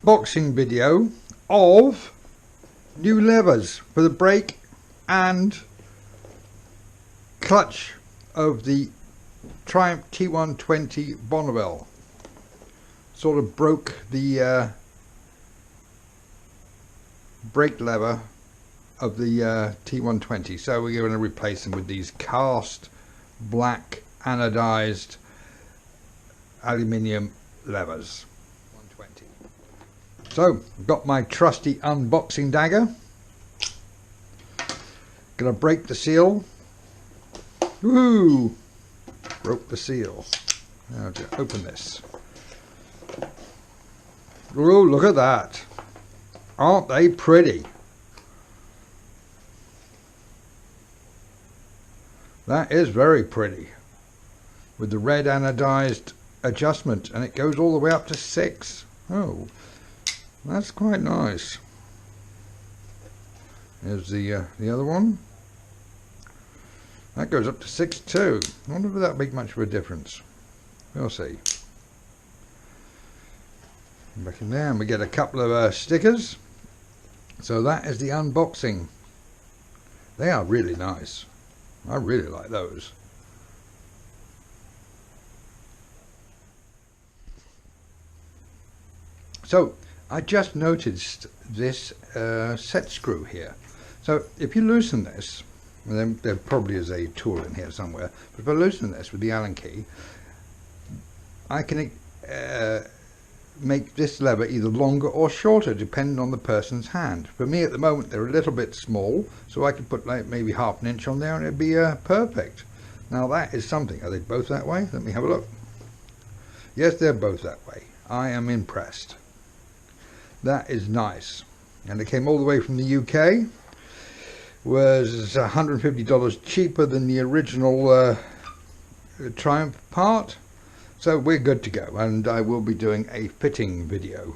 Unboxing video of new levers for the brake and clutch of the Triumph T120 Bonneville. Sort of broke the brake lever of the T120, so we're going to replace them with these cast black anodized aluminium levers. 120. So I've got my trusty unboxing dagger. Gonna break the seal. Woo! Broke the seal. Now to open this. Oh, look at that! Aren't they pretty? That is very pretty, with the red anodized adjustment, and it goes all the way up to 6. Oh, that's quite nice. There's the other one. That goes up to 6 too. I wonder if that make much of a difference. We'll see. Back in there, and we get a couple of stickers. So that is the unboxing. They are really nice. I really like those. So I just noticed this set screw here. So if you loosen this, and then there probably is a tool in here somewhere, but if I loosen this with the Allen key, I can make this lever either longer or shorter depending on the person's hand. For me at the moment they're a little bit small, so I could put like maybe ½ an inch on there and it'd be perfect. Now that is something. Are they both that way? Let me have a look. Yes, they're both that way. I am impressed. That is nice. And it came all the way from the UK. Was $150 cheaper than the original Triumph part. So we're good to go, and I will be doing a fitting video.